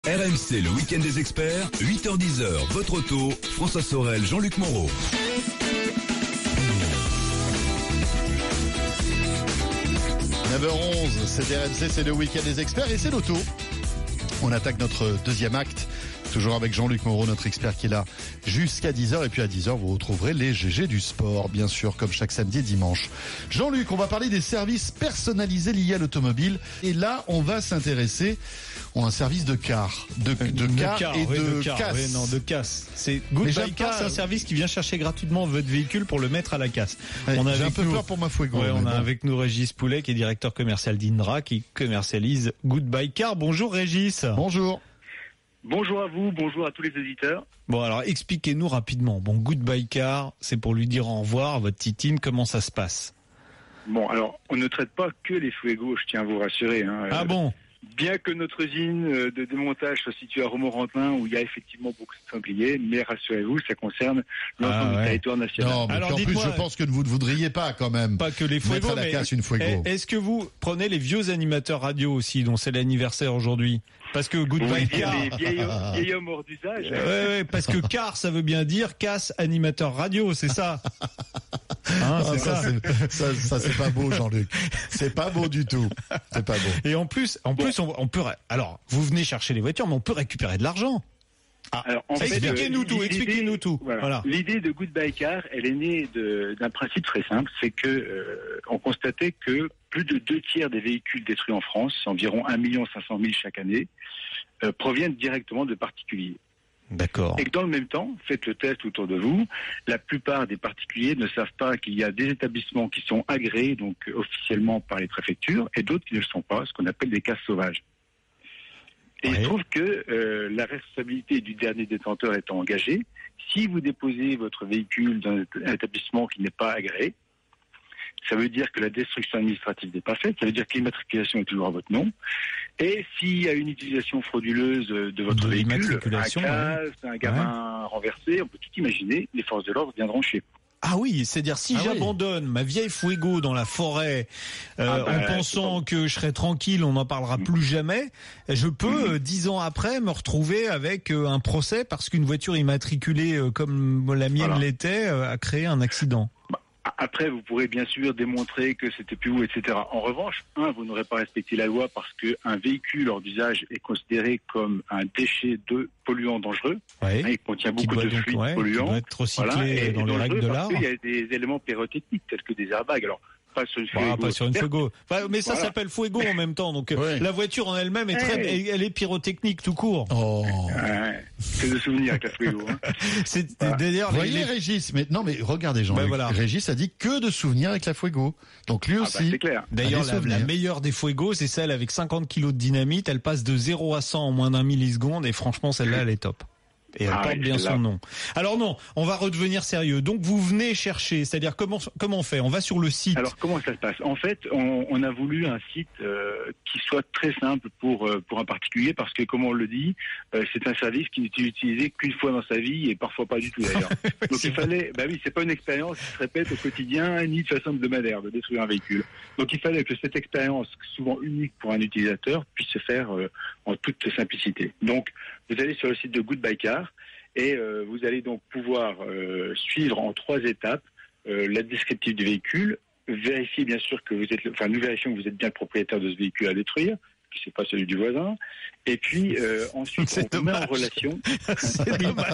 RMC, le week-end des experts, 8h-10h, votre auto, François Sorel, Jean-Luc Moreau. « 9h11, c'est RMC, c'est le week-end des experts et c'est l'auto. On attaque notre deuxième acte, toujours avec Jean-Luc Moreau, notre expert qui est là jusqu'à 10h. Et puis à 10h, vous retrouverez les GG du sport, bien sûr, comme chaque samedi et dimanche. Jean-Luc, on va parler des services personnalisés liés à l'automobile. Et là, on va s'intéresser à un service de car. De car et de casse. Oui, non, de casse. C'est Good Buy Car, c'est un service qui vient chercher gratuitement votre véhicule pour le mettre à la casse. Ouais, j'ai un peu peur pour ma Fuego. Ouais, on a avec nous Régis Poulet, qui est directeur commercial d'Indra, qui commercialise Good Buy Car. Bonjour Régis. Bonjour. Bonjour à vous, bonjour à tous les auditeurs. Bon, alors expliquez-nous rapidement. Bon, Good Buy Car, c'est pour lui dire au revoir à votre Titine. Comment ça se passe? Bon, alors, on ne traite pas que les Fuego, je tiens à vous rassurer. Ah bon? Bien que notre usine de démontage soit située à Romorantin, où il y a effectivement beaucoup de sangliers, mais rassurez-vous, ça concerne l'ensemble du territoire national. Non, mais alors, en plus, je pense que vous ne voudriez pas quand même. Pas que les Fuego, mettre à la casse une Fuego. Est-ce que vous prenez les vieux animateurs radio aussi, dont c'est l'anniversaire aujourd'hui? Parce que Good Buy Car. Les vieils hommes hors d'usage. Ouais, parce que car, ça veut bien dire casse animateur radio, c'est ça. Hein, c'est ça c'est pas beau, Jean-Luc. C'est pas beau du tout. C'est pas beau. Et en plus, on peut. Alors, vous venez chercher les voitures, mais on peut récupérer de l'argent. Ah, alors, expliquez-nous tout. Voilà. L'idée de Good Buy Car, elle est née d'un principe très simple, c'est que on constatait que plus de 2/3 des véhicules détruits en France, environ 1,5 million chaque année, proviennent directement de particuliers. D'accord. Et que dans le même temps, faites le test autour de vous, la plupart des particuliers ne savent pas qu'il y a des établissements qui sont agréés, donc officiellement par les préfectures, et d'autres qui ne le sont pas, ce qu'on appelle des casses sauvages. Et il se trouve que la responsabilité du dernier détenteur étant engagée, si vous déposez votre véhicule dans un établissement qui n'est pas agréé, ça veut dire que la destruction administrative n'est pas faite, ça veut dire que l'immatriculation est toujours à votre nom. Et s'il y a une utilisation frauduleuse de votre véhicule, un casse, un gamin renversé, on peut tout imaginer, les forces de l'ordre viendront chez vous. Ah oui, c'est-à-dire si j'abandonne ma vieille Fuego dans la forêt en pensant que je serai tranquille, on n'en parlera plus jamais, je peux 10 ans après me retrouver avec un procès parce qu'une voiture immatriculée comme la mienne l'était a créé un accident. Après, vous pourrez bien sûr démontrer que c'était plus vous, etc. En revanche, vous n'aurez pas respecté la loi parce qu'un véhicule hors d'usage est considéré comme un déchet de polluant dangereux. Il contient beaucoup de fluides polluants. Qui doit être recyclé dans les règles de l'art. Il y a des éléments pyrotechniques tels que des airbags. Alors, pas sur une Fuego. Pas sur une Fuego. Mais ça s'appelle Fuego en même temps. Donc la voiture en elle-même est elle est pyrotechnique tout court. C'est de souvenirs avec la Fuego. D'ailleurs, voyez Régis, mais regardez Jean. Régis a dit que de souvenirs avec la Fuego. Donc lui aussi. C'est clair. D'ailleurs, la meilleure des Fuego, c'est celle avec 50 kilos de dynamite. Elle passe de 0 à 100 en moins d'1 milliseconde. Et franchement, celle-là, elle est top. Et elle porte bien son nom. Alors non, on va redevenir sérieux. Donc vous venez chercher, c'est-à-dire comment on fait? On va sur le site. Alors comment ça se passe? En fait, on a voulu un site qui soit très simple pour un particulier parce que comme on le dit, c'est un service qui n'est utilisé qu'une fois dans sa vie et parfois pas du tout d'ailleurs. Donc il fallait, c'est pas une expérience qui se répète au quotidien ni de façon hebdomadaire de détruire un véhicule. Donc il fallait que cette expérience, souvent unique pour un utilisateur, puisse se faire en toute simplicité. Donc vous allez sur le site de Good Buy Car et vous allez donc pouvoir suivre en 3 étapes la descriptive du véhicule, vérifier bien sûr que nous vérifions que vous êtes bien le propriétaire de ce véhicule à détruire, que c'est pas celui du voisin, et puis ensuite on vous met en relation. C'est dommage.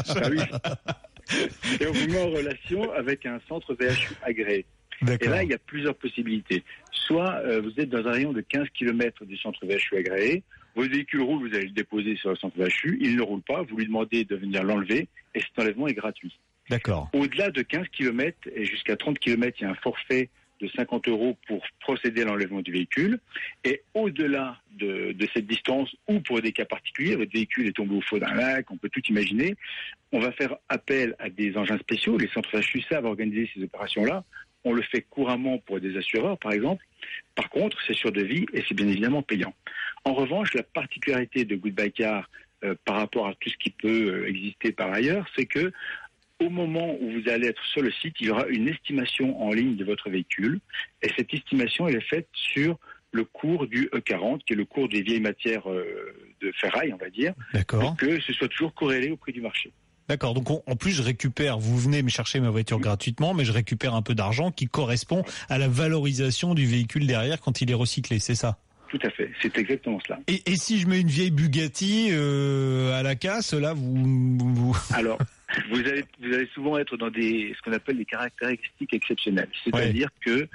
Et on vous met en relation avec un centre VHU agréé. Et là, il y a plusieurs possibilités. Soit vous êtes dans un rayon de 15 km du centre VHU agréé, votre véhicule roule, vous allez le déposer sur le centre VHU, il ne roule pas, vous lui demandez de venir l'enlever, et cet enlèvement est gratuit. D'accord. Au-delà de 15 km et jusqu'à 30 km, il y a un forfait de 50 € pour procéder à l'enlèvement du véhicule. Et au-delà de cette distance, ou pour des cas particuliers, votre véhicule est tombé au fond d'un lac, on peut tout imaginer, on va faire appel à des engins spéciaux. Les centres VHU savent organiser ces opérations-là. On le fait couramment pour des assureurs, par exemple. Par contre, c'est sur devis et c'est bien évidemment payant. En revanche, la particularité de Good Buy Car par rapport à tout ce qui peut exister par ailleurs, c'est que au moment où vous allez être sur le site, il y aura une estimation en ligne de votre véhicule. Et cette estimation, elle est faite sur le cours du E40, qui est le cours des vieilles matières de ferraille, on va dire. D'accord. Et que ce soit toujours corrélé au prix du marché. D'accord, donc en plus je récupère, vous venez me chercher ma voiture gratuitement, mais je récupère un peu d'argent qui correspond à la valorisation du véhicule derrière quand il est recyclé, c'est ça? Tout à fait, c'est exactement cela. Et si je mets une vieille Bugatti à la casse, là vous... Alors, vous allez souvent être dans ce qu'on appelle des caractéristiques exceptionnelles. C'est-à-dire que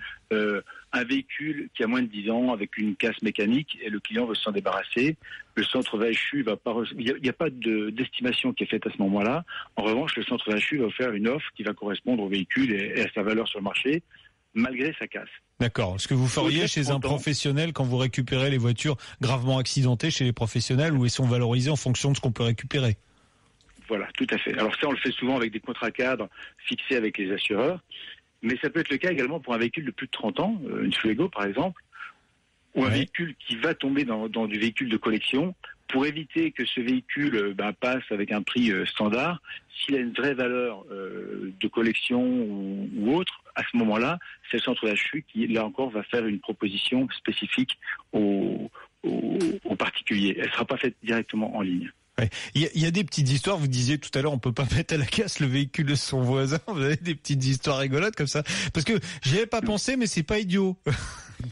un véhicule qui a moins de 10 ans, avec une casse mécanique, et le client veut s'en débarrasser, le centre VHU va pas... Il n'y a pas d'estimation qui est faite à ce moment-là. En revanche, le centre VHU va faire une offre qui va correspondre au véhicule et à sa valeur sur le marché, malgré sa casse. D'accord. Ce que vous feriez chez un professionnel quand vous récupérez les voitures gravement accidentées chez les professionnels, où elles sont valorisées en fonction de ce qu'on peut récupérer. Voilà, tout à fait. Alors ça, on le fait souvent avec des contrats cadres fixés avec les assureurs, mais ça peut être le cas également pour un véhicule de plus de 30 ans, une Fuego par exemple, ou un véhicule qui va tomber dans du véhicule de collection. Pour éviter que ce véhicule passe avec un prix standard, s'il a une vraie valeur de collection ou autre, à ce moment-là, c'est le centre VHU qui, là encore, va faire une proposition spécifique aux particuliers. Elle ne sera pas faite directement en ligne. Ouais. Il y a des petites histoires, vous disiez tout à l'heure, on peut pas mettre à la casse le véhicule de son voisin, vous avez des petites histoires rigolotes comme ça. Parce que j'y avais pas pensé, mais c'est pas idiot.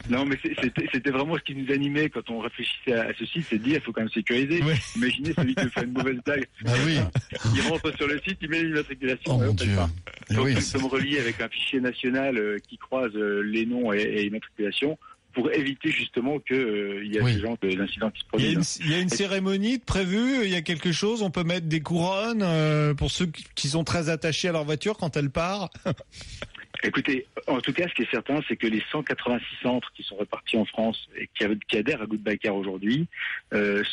Non, mais c'était vraiment ce qui nous animait quand on réfléchissait à ceci, c'est de dire, il faut quand même sécuriser. Ouais. Imaginez celui qui veut faire une mauvaise blague. Ah oui. Il rentre sur le site, il met l'immatriculation. Oh mon Dieu. Donc nous sommes reliés avec un fichier national qui croise les noms et l'immatriculation, pour éviter justement que il y a ce genre d'incidents qui se produisent. Il y a une cérémonie prévue, il y a quelque chose, on peut mettre des couronnes pour ceux qui sont très attachés à leur voiture quand elle part. Écoutez, en tout cas, ce qui est certain, c'est que les 186 centres qui sont répartis en France et qui adhèrent à Goodbye Car aujourd'hui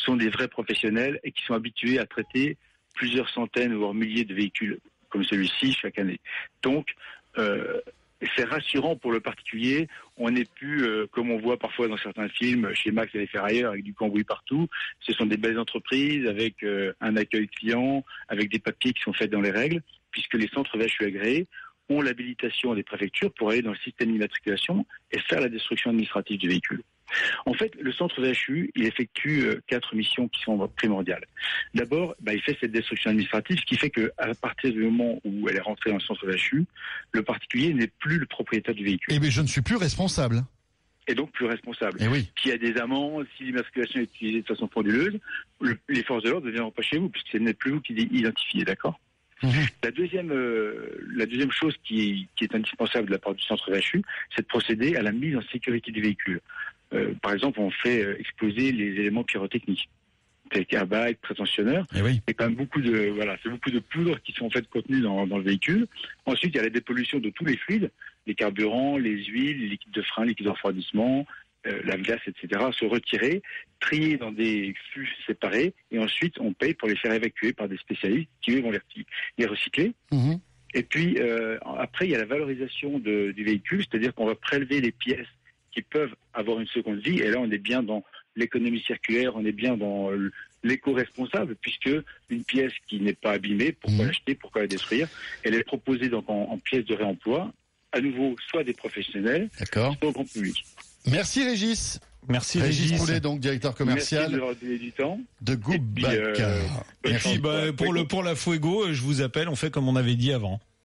sont des vrais professionnels et qui sont habitués à traiter plusieurs centaines voire milliers de véhicules comme celui-ci chaque année. Donc, c'est rassurant pour le particulier. On n'est plus, comme on voit parfois dans certains films, chez Max et les Ferrailleurs, avec du cambouis partout. Ce sont des belles entreprises avec un accueil client, avec des papiers qui sont faits dans les règles, puisque les centres VHU agréés ont l'habilitation des préfectures pour aller dans le système d'immatriculation et faire la destruction administrative du véhicule. En fait, le centre VHU, il effectue 4 missions qui sont primordiales. D'abord, il fait cette destruction administrative, ce qui fait qu'à partir du moment où elle est rentrée dans le centre VHU, le particulier n'est plus le propriétaire du véhicule. Eh bien, je ne suis plus responsable. Et donc plus responsable. Eh oui. S'il y a des amendes, si l'immatriculation est utilisée de façon frauduleuse, les forces de l'ordre ne viendront pas chez vous, puisque ce n'est plus vous qui l'identifiez, d'accord ? La deuxième chose qui est indispensable de la part du centre VHU, c'est de procéder à la mise en sécurité du véhicule. Par exemple, on fait exploser les éléments pyrotechniques, tels qu'airbags, prétentionneurs. Et oui. C'est quand même beaucoup de poudres qui sont en fait contenues dans le véhicule. Ensuite, il y a la dépollution de tous les fluides, les carburants, les huiles, les liquides de frein, les liquides de refroidissement, la glace, etc., se retirer, trier dans des fûts séparés, et ensuite on paye pour les faire évacuer par des spécialistes qui eux vont les recycler. Et puis après il y a la valorisation du véhicule, c'est-à-dire qu'on va prélever les pièces qui peuvent avoir une seconde vie, et là on est bien dans l'économie circulaire, on est bien dans l'éco-responsable, puisque une pièce qui n'est pas abîmée, pourquoi l'acheter, pourquoi la détruire? Elle est proposée donc en pièces de réemploi, à nouveau soit des professionnels, soit au grand public. Merci Régis. Merci Régis Poulet, donc directeur commercial. Merci de leur donner du temps. De Goodbye Car. Et puis pour la Fuego, je vous appelle, on fait comme on avait dit avant.